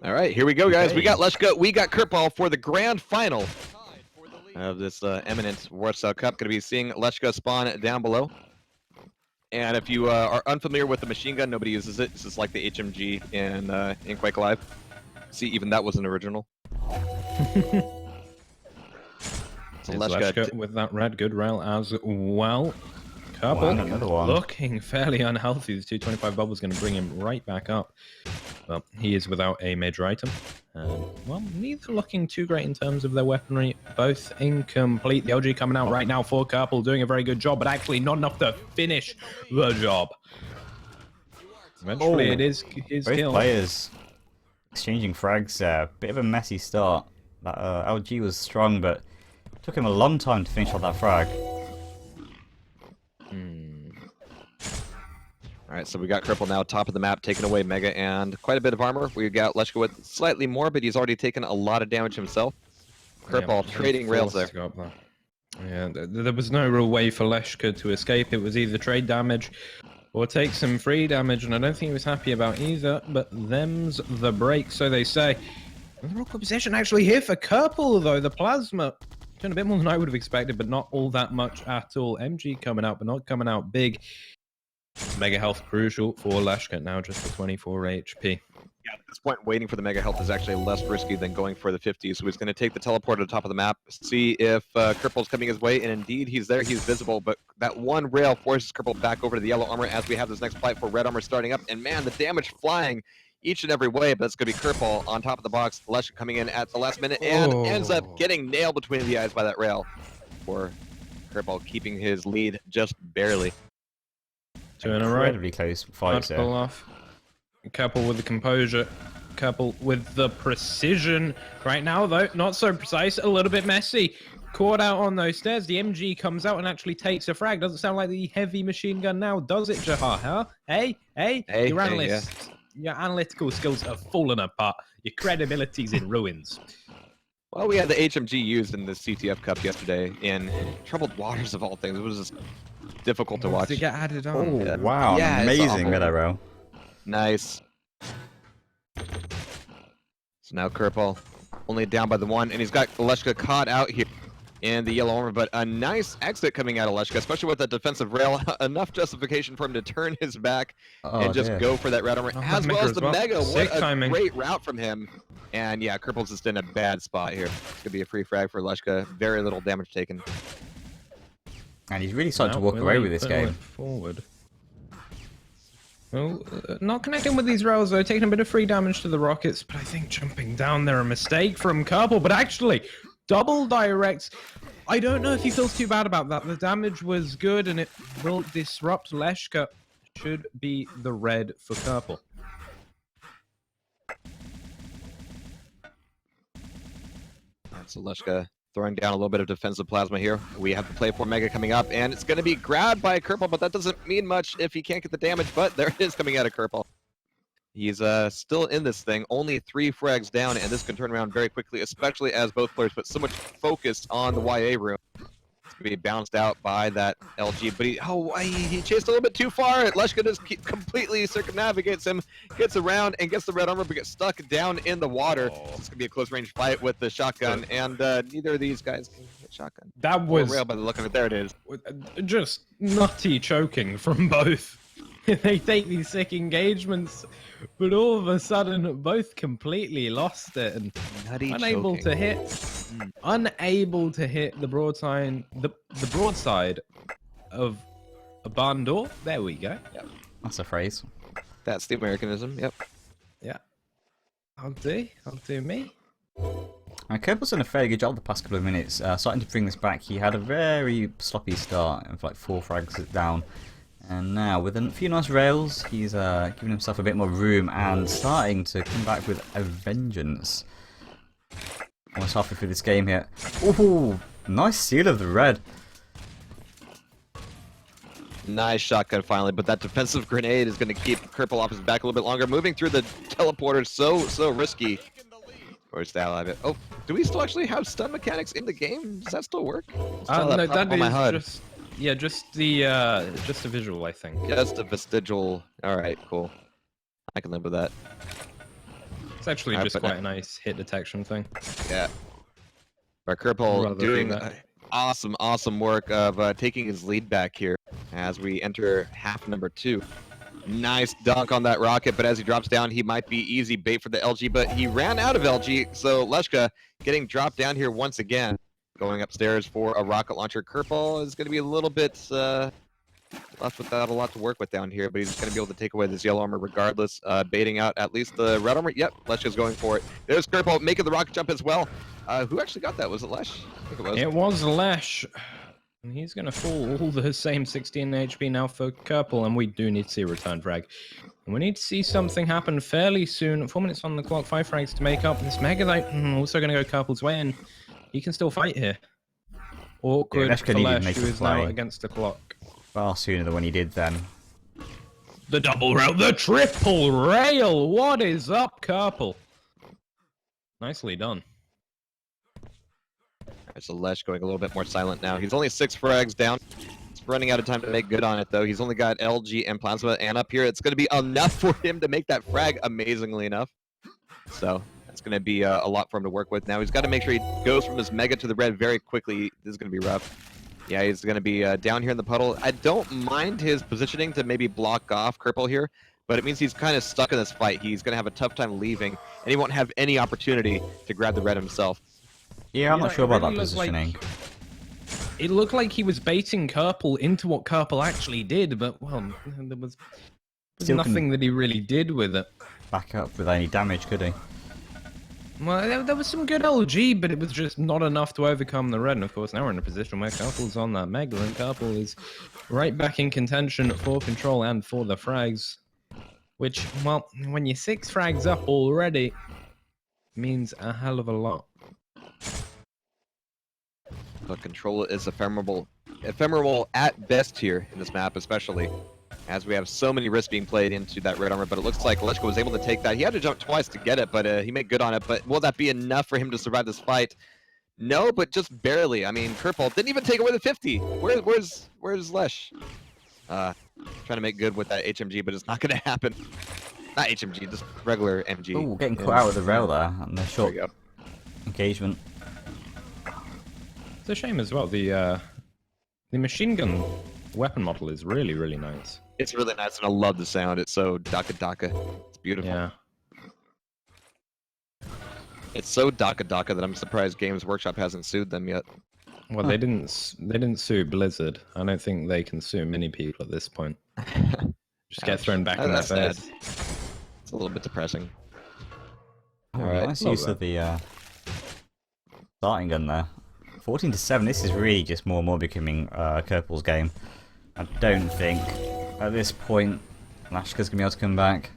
All right, here we go, guys. We got Curveball for the grand final of this eminent Warsaw Cup. Going to be seeing Leshka spawn down below. And if you are unfamiliar with the machine gun, nobody uses it. This is like the HMG in Quake Live. See, even that wasn't original. So Leshka with that red, good rail as well. Curveball looking fairly unhealthy. The 225 bubble is going to bring him right back up. Well, he is without a major item. Well, neither looking too great in terms of their weaponry. Both incomplete. The LG coming out right now for Curveball, doing a very good job, but actually not enough to finish the job. Eventually, it is his kill. Both players exchanging frags there. Bit of a messy start. That LG was strong, but it took him a long time to finish off that frag. All right, so we got Curveball now top of the map, taking away Mega and quite a bit of armor. We got Leshka with slightly more, but he's already taken a lot of damage himself. Curveball trading rails there. Yeah, there was no real way for Leshka to escape. It was either trade damage or take some free damage, and I don't think he was happy about either, but them's the break, so they say. The rock position actually here for Curveball, though. The plasma doing a bit more than I would have expected, but not all that much at all. MG coming out, but not coming out big. Mega health crucial for Leshka, now just for 24 HP. Yeah, at this point, waiting for the Mega health is actually less risky than going for the 50, so he's going to take the teleport to the top of the map, see if Curveball's coming his way, and indeed he's there, he's visible, but that one rail forces Curveball back over to the yellow armor as we have this next fight for red armor starting up, and man, the damage flying each and every way, but it's going to be Curveball on top of the box, Leshka coming in at the last minute, and ends up getting nailed between the eyes by that rail, for Curveball keeping his lead just barely. Two in a row. Incredibly close fights there. Off. Curveball with the composure. Curveball with the precision. Right now, though, not so precise. A little bit messy. Caught out on those stairs. The MG comes out and actually takes a frag. Doesn't sound like the heavy machine gun now, does it, Jehar? Huh? Hey, your analysts. Your analytical skills have fallen apart. Your credibility's in ruins. Well, we had the HMG used in the CTF Cup yesterday in troubled waters of all things. It was just difficult to watch. To get added on. Oh, wow. Yeah, amazing meta row. Nice. So now Curveball only down by the one, and he's got Leshka caught out here in the yellow armor, but a nice exit coming out of Leshka, especially with that defensive rail. Enough justification for him to turn his back and just go for that red armor, as well as the Mega. What a great route from him. And yeah, Curveball's just in a bad spot here. It's gonna be a free frag for Leshka. Very little damage taken. And he's really starting to walk away with this game. Forward. Well, not connecting with these rails though, taking a bit of free damage to the rockets, but I think jumping down there a mistake from Curveball, but actually double directs. I don't know if he feels too bad about that. The damage was good and it will disrupt Leshka. Should be the red for Curveball. So Leshka throwing down a little bit of defensive plasma here. We have the play for Mega coming up, and it's going to be grabbed by Curveball, but that doesn't mean much if he can't get the damage, but there it is coming out of Curveball. He's still in this thing, only 3 frags down, and this can turn around very quickly, especially as both players put so much focus on the YA room. It's going to be bounced out by that LG, but he chased a little bit too far. Leshka just completely circumnavigates him, gets around, and gets the red armor, but gets stuck down in the water. It's going to be a close-range fight with the shotgun, and neither of these guys can hit shotgun. That was... rail by the look of it. There it is. Just nutty choking from both. They take these sick engagements, but all of a sudden both completely lost it and unable to hit the broadside of a barn door. There we go. Yep. That's a phrase. That's the Americanism. Yep. Yeah. I'll do me. Curveball's done a fairly good job the past couple of minutes, starting to bring this back. He had a very sloppy start of like 4 frags down. And now, with a few nice rails, he's giving himself a bit more room and starting to come back with a vengeance. Almost halfway through this game here. Ooh, nice seal of the red. Nice shotgun finally, but that defensive grenade is going to keep Curveball off his back a little bit longer. Moving through the teleporter, so risky. Where's that alive? Oh, do we still actually have stun mechanics in the game? Does that still work? No, that is just... Yeah, just the visual, I think. Yeah, that's the vestigial. All right, cool. I can live with that. It's actually Alright, just but quite a nice hit detection thing. Yeah. But Curveball Rather doing than that. awesome work of taking his lead back here as we enter half number 2. Nice dunk on that rocket, but as he drops down, he might be easy bait for the LG, but he ran out of LG, so Leshka getting dropped down here once again. Going upstairs for a rocket launcher. Curveball is going to be a little bit left without a lot to work with down here, but he's going to be able to take away this yellow armor regardless, baiting out at least the red armor. Yep, Leshka's going for it. There's Curveball making the rocket jump as well. Who actually got that? Was it Lesh? I think it was. It was Lesh. And he's going to fall all the same 16 HP now for Curple, and we do need to see a return frag. And we need to see something happen fairly soon. 4 minutes on the clock, 5 frags to make up. This Megalite also going to go Curple's way, and he can still fight here. Awkward Yeah, for Lesh, who is now against the clock. Far sooner than when he did then. The double rail, the triple rail! What is up, Curple? Nicely done. So Lesh going a little bit more silent now. He's only 6 frags down. He's running out of time to make good on it, though. He's only got LG and Plasma, and up here, it's going to be enough for him to make that frag, amazingly enough. So that's going to be a lot for him to work with. Now he's got to make sure he goes from his Mega to the red very quickly. This is going to be rough. Yeah, he's going to be down here in the puddle. I don't mind his positioning to maybe block off Curveball here, but it means he's kind of stuck in this fight. He's going to have a tough time leaving, and he won't have any opportunity to grab the red himself. Yeah, I'm not sure about that really positioning. It looked like he was baiting Curple into what Curple actually did, but, well, there was nothing that he really did with it. Back up with any damage, could he? Well, there was some good LG, but it was just not enough to overcome the red. And, of course, now we're in a position where Curple's on that Mega, and Curple is right back in contention for control and for the frags. Which, well, when you're 6 frags up already, means a hell of a lot. But control is ephemeral at best here in this map, especially as we have so many risks being played into that red armor. But it looks like Leshka was able to take that. He had to jump twice to get it, but he made good on it. But will that be enough for him to survive this fight? No, but just barely. I mean, Curveball didn't even take away the 50. Where's Lesh? Trying to make good with that HMG, but it's not going to happen. Not HMG, just regular MG. Oh, getting caught out with the rail there and the short engagement. It's a shame as well. The machine gun weapon model is really, really nice. It's really nice, and I love the sound. It's so Daka. It's beautiful. Yeah. It's so Daka that I'm surprised Games Workshop hasn't sued them yet. Well, they didn't sue Blizzard. I don't think they can sue many people at this point. Just get thrown back in their face. It's a little bit depressing. All right, nice use of the starting gun there. 14-7. This is really just more and more becoming Curveball's game. I don't think at this point Leshka's gonna be able to come back.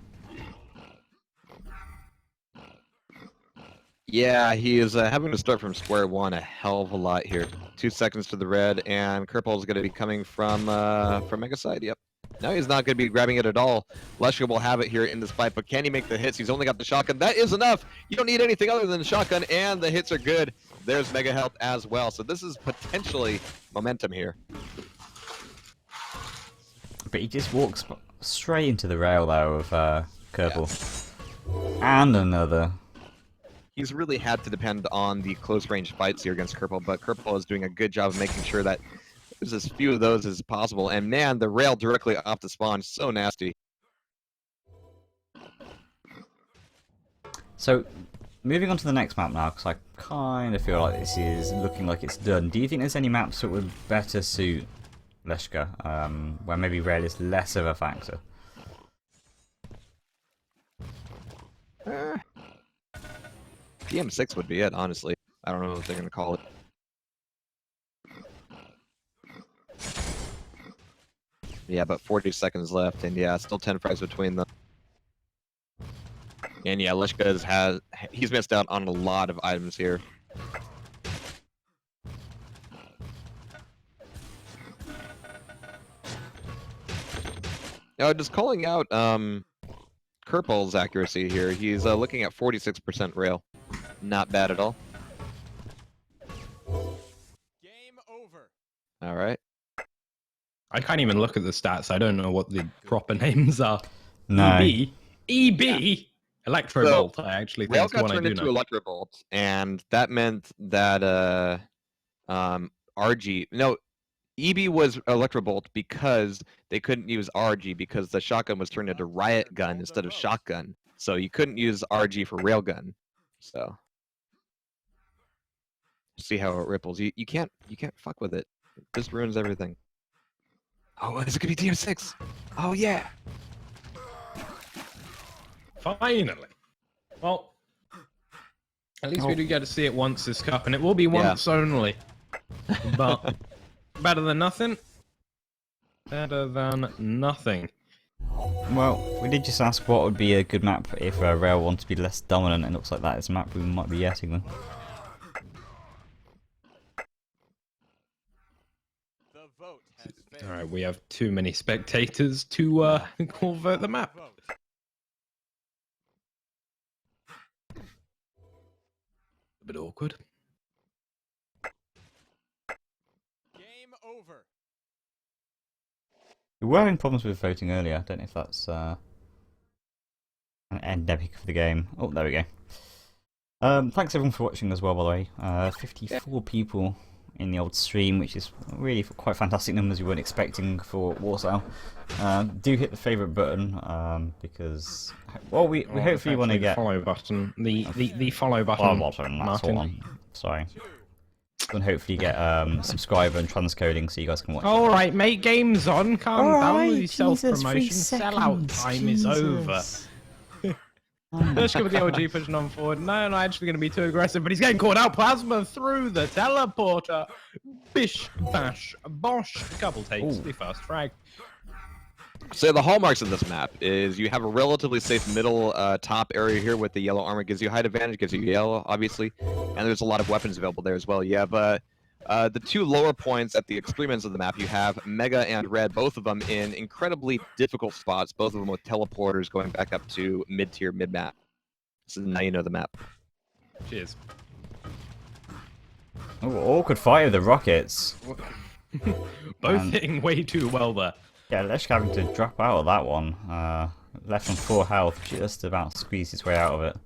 Yeah, he is having to start from square one a hell of a lot here. 2 seconds to the red, and Curveball is going to be coming from Mega side. Yep. Now he's not going to be grabbing it at all. Leshka will have it here in this fight, but can he make the hits? He's only got the shotgun. That is enough. You don't need anything other than the shotgun, and the hits are good. There's Mega Health as well. So this is potentially momentum here. But he just walks straight into the rail there of Curveball. Yeah. And another. He's really had to depend on the close-range fights here against Curveball, but Curveball is doing a good job of making sure that there's as few of those as possible. And man, the rail directly off the spawn, so nasty. So, moving on to the next map now, because I kind of feel like this is looking like it's done. Do you think there's any maps that would better suit Leshka, where maybe rail is less of a factor? PM6 would be it, honestly. I don't know what they're going to call it. Yeah, but 40 seconds left, and yeah, still 10 frags between them. And yeah, Leshka he's missed out on a lot of items here. Just calling out Curveball's accuracy here. He's looking at 46% rail. Not bad at all. Game over. All right. I can't even look at the stats. I don't know what the proper names are. No. EB. EB? Electrobolt, I actually Rail think is the got one I turned do into know. Electrobolt, and that meant that RG no EB was Electrobolt because they couldn't use RG because the shotgun was turned into riot gun instead of shotgun. So you couldn't use RG for railgun. So see how it ripples. You can't fuck with it. It just ruins everything. Oh, is it gonna be TM6? Oh yeah. Finally. Well, at least we do get to see it once this cup, and it will be once only. But better than nothing. Better than nothing. Well, we did just ask what would be a good map if Rail wanted to be less dominant, and it looks like that is a map we might be getting then. The vote has failed. Alright, we have too many spectators to convert the map. Vote. A bit awkward. Game over. We were having problems with voting earlier. I don't know if that's an endemic of the game. Oh, there we go. Thanks everyone for watching as well, by the way. 54 people in the old stream, which is really quite fantastic numbers we weren't expecting for Warsaw. Do hit the favourite button because, well, we hopefully want to get follow button. The follow button. follow button. That's Martin. all. Sorry. And hopefully get subscriber and transcoding so you guys can watch. All right, mate. Game's on. Calm down Alright, with your self-promotion. Jesus, 3 Sellout seconds, time is over. Jesus. Let's go with the OG pushing on forward. No, not actually going to be too aggressive, but he's getting caught out. Plasma through the teleporter. Bish, bash, bosh. A couple takes. The first frag. So the hallmarks of this map is you have a relatively safe middle top area here with the yellow armor. Gives you height advantage, gives you yellow, obviously. And there's a lot of weapons available there as well. You have the two lower points at the extreme ends of the map. You have Mega and Red, both of them in incredibly difficult spots, both of them with teleporters going back up to mid-tier, mid-map. So now you know the map. Cheers. Oh, awkward fight with the rockets. Both hitting way too well there. Yeah, Leshk having to drop out of that one. Left on 4 health, just about squeezed his way out of it.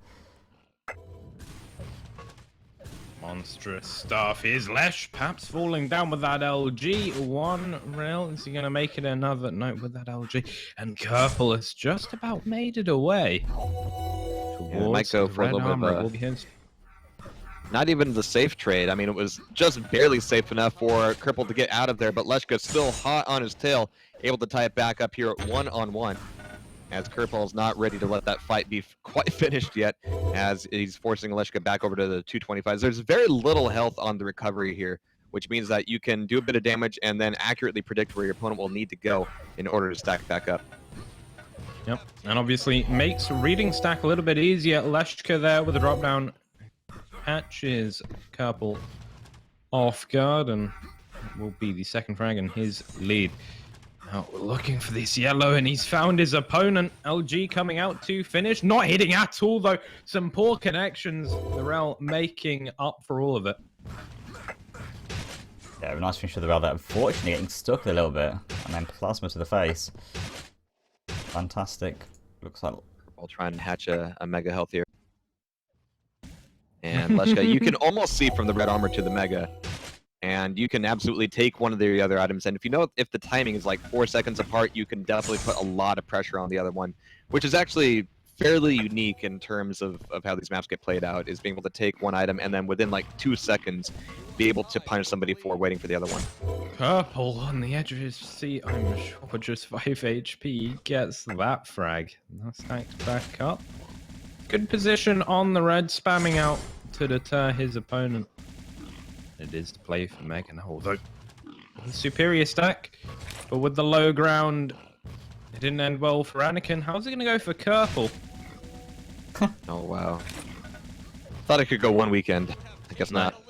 Monstrous stuff. Here's Lesh, perhaps falling down with that LG. One rail. Is he going to make it another? No, with that LG. And Curveball has just about made it away. Yeah, it might go for a little bit of not even the safe trade. I mean, it was just barely safe enough for Curveball to get out of there, but Leshka's still hot on his tail, able to tie it back up here at 1-on-1. As Curveball's not ready to let that fight be quite finished yet, as he's forcing Leshka back over to the 225s. There's very little health on the recovery here, which means that you can do a bit of damage and then accurately predict where your opponent will need to go in order to stack back up. Yep, and obviously makes reading stack a little bit easier. Leshka there with a drop down. Catches Curveball off guard, and will be the second frag in his lead. Now we're looking for this yellow, and he's found his opponent. LG coming out to finish, not hitting at all though. Some poor connections. The Rel making up for all of it. Yeah, a nice finish for the rail there. Unfortunately, getting stuck a little bit, and then plasma to the face. Fantastic. Looks like I'll try and hatch a mega health here. And Leshka, you can almost see from the red armor to the mega. And you can absolutely take one of the other items. And if you know if the timing is like 4 seconds apart, you can definitely put a lot of pressure on the other one, which is actually fairly unique in terms of how these maps get played out, is being able to take one item and then within like 2 seconds be able to punish somebody for waiting for the other one. Curveball on the edge of his seat, I'm sure, just 5 HP, gets that frag. Now stacked back up. Good position on the red, spamming out to deter his opponent. It is to play for Megan, although superior stack, but with the low ground, it didn't end well for Anakin. How's it going to go for Curveball? Oh, wow. Thought it could go one weekend. I guess not.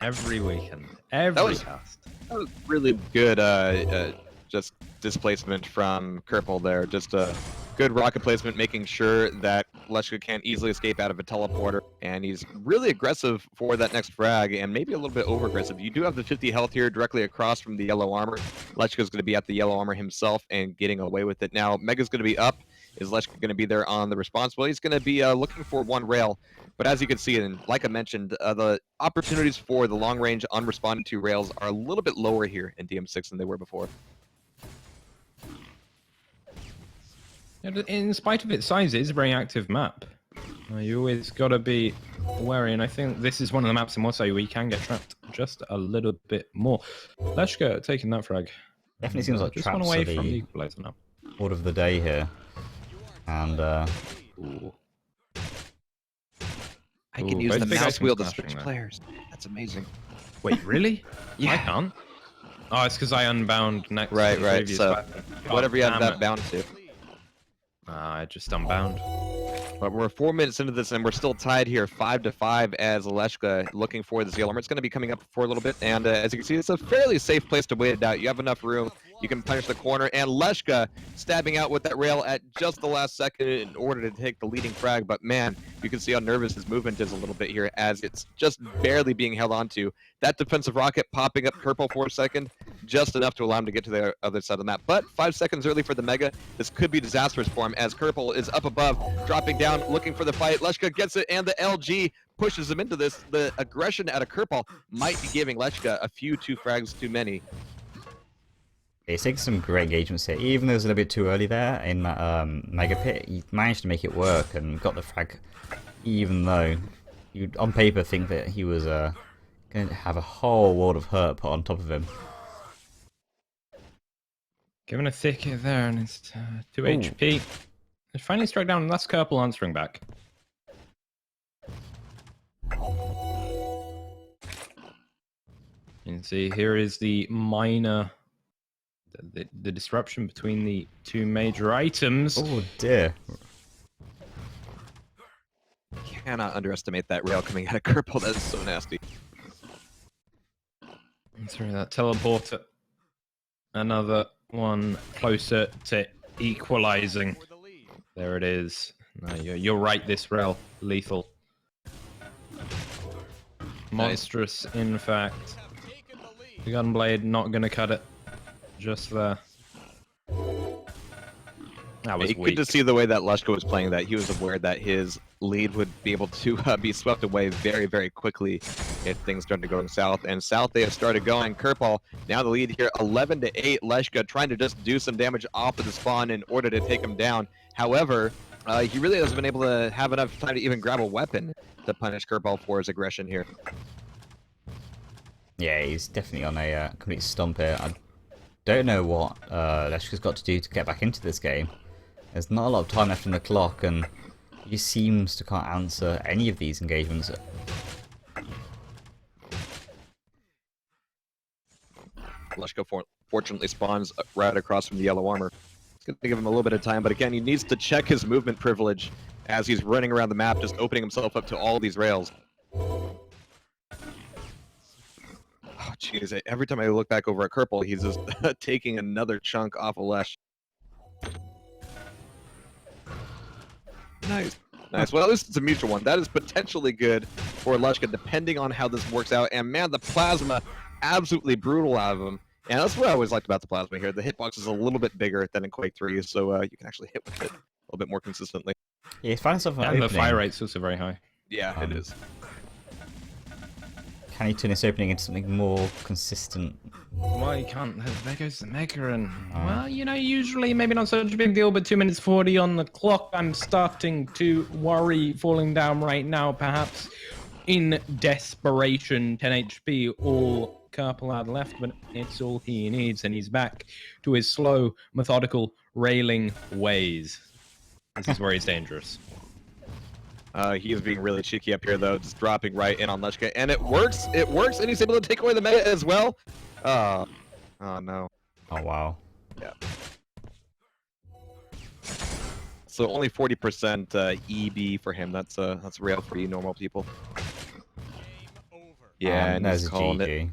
Every weekend, every cast. That was really good, just displacement from Curveball there. Just a good rocket placement, making sure that Leshka can't easily escape out of a teleporter. And he's really aggressive for that next frag, and maybe a little bit over-aggressive. You do have the 50 health here directly across from the yellow armor. Leshka's going to be at the yellow armor himself and getting away with it. Now, Mega's going to be up. Is Leshka going to be there on the response? Well, he's going to be looking for one rail. But as you can see, and like I mentioned, the opportunities for the long-range unresponded to rails are a little bit lower here in DM6 than they were before. In spite of its size, it is a very active map. You always got to be wary, and I think this is one of the maps in Warsaw where you can get trapped just a little bit more. Leshka taking that frag. Definitely seems like just traps one away are from the the equalizer now. order of the day here. And Ooh. I can Ooh, use both the big mouse items wheel to clashing switch there. players. That's amazing. Wait, really? Yeah. I can't. Oh, it's because I unbound next. Right, to the right, previous so weapon. God Whatever you have damn that it. bound to. I just unbound. But we're 4 minutes into this, and we're still tied here, 5-5, as Leshka looking for this yellow armor. It's going to be coming up for a little bit, and as you can see, it's a fairly safe place to wait it out. You have enough room. You can punish the corner, and Leshka stabbing out with that rail at just the last second in order to take the leading frag. But man, you can see how nervous his movement is a little bit here, as it's just barely being held onto. That defensive rocket popping up purple for a second, just enough to allow him to get to the other side of the map. But 5 seconds early for the Mega. This could be disastrous for him, as Kerpel is up above, dropping down, looking for the fight. Leshka gets it, and the LG pushes him into this. The aggression out of Kerpel might be giving Leshka a few 2 frags too many. he's taking some great engagements here. Even though it was a little bit too early there in that Mega Pit, he managed to make it work and got the frag, even though you'd on paper think that he was going to have a whole world of hurt put on top of him. Given a thick hit there, and it's 2 HP. They finally struck down, and that's Kerpel answering back. You can see here is the minor, the disruption between the 2 major items. Oh dear. Cannot underestimate that rail coming out of Kerpel. That is so nasty. And through that teleporter, another one closer to equalizing. For the lead. There it is. No, you're right. This rail lethal, monstrous. In fact, Have taken the lead. the gunblade not gonna cut it. Just there. That was Good weak. to see the way that Leshka was playing that. He was aware that his lead would be able to be swept away very, very quickly if things started going south. And south they have started going. Kerpal, now the lead here, 11-8. Leshka trying to just do some damage off of the spawn in order to take him down. However, he really hasn't been able to have enough time to even grab a weapon to punish Kerpal for his aggression here. Yeah, he's definitely on a complete stump here. I don't know what Leshka's got to do to get back into this game. There's not a lot of time left on the clock, and he just seems to can't answer any of these engagements. Leshka fortunately spawns right across from the yellow armor. It's going to give him a little bit of time, but again, he needs to check his movement privilege as he's running around the map, just opening himself up to all these rails. Oh, jeez. Every time I look back over at Kerpel, he's just taking another chunk off of Lesh. Nice. Nice. Well, at least it's a mutual one. That is potentially good for Leshka, depending on how this works out. And man, the plasma absolutely brutal out of him. And that's what I always liked about the plasma here. The hitbox is a little bit bigger than in Quake 3, so you can actually hit with it a little bit more consistently. Yeah, he's finding himself an and opening. the fire rate's also very high. Yeah, it is. Can he turn this opening into something more consistent? Well, you can't. There goes the Mega, and well, you know, usually maybe not such a big deal, but 2 minutes 40 on the clock. I'm starting to worry falling down right now, perhaps in desperation. 10 HP, all Kerpel had left, but it's all he needs, and he's back to his slow, methodical, railing ways. This is where he's dangerous. He is being really cheeky up here, though, just dropping right in on Leshka. And it works! It works! And he's able to take away the meta as well! Oh no. Oh wow. Yeah. So only 40% EB for him. That's real for you normal people. Game over. Yeah, and there's he's a calling it. GG.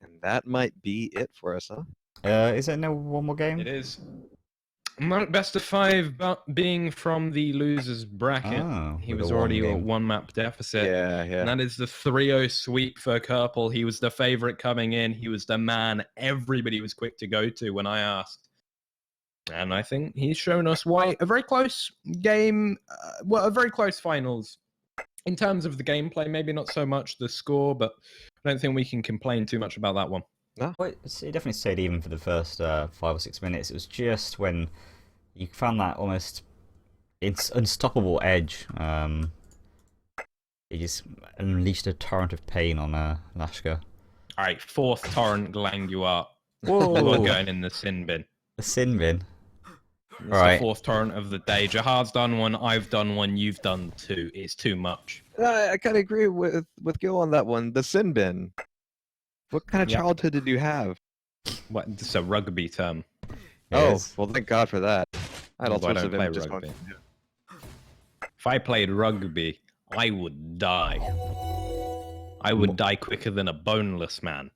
And that might be it for us, huh? Is there no one more game? It is. Best of 5 being from the loser's bracket. Oh, He with was a one already game. a 1-map deficit. Yeah, And yeah. that is the 3-0 sweep for Kerpel. He was the favorite coming in. He was the man everybody was quick to go to when I asked. And I think he's shown us why a very close game, a very close finals. In terms of the gameplay, maybe not so much the score, but I don't think we can complain too much about that one. Well, it definitely stayed even for the first 5 or 6 minutes. It was just when you found that almost unstoppable edge. He just unleashed a torrent of pain on Lashka. All right, 4th torrent Gilanguar. Whoa! We're going in the sin bin. The sin bin. It's Right. the 4th torrent of the day. Jahar's done one, I've done one, you've done 2. It's too much. I kind of agree with Gil on that one. The sin bin. What kind of Yep. childhood did you have? What? It's a rugby term. Yes. Oh, well, thank God for that. I had all Well, I sorts of don't play images rugby. going. If I played rugby, I would die. I would die quicker than a boneless man.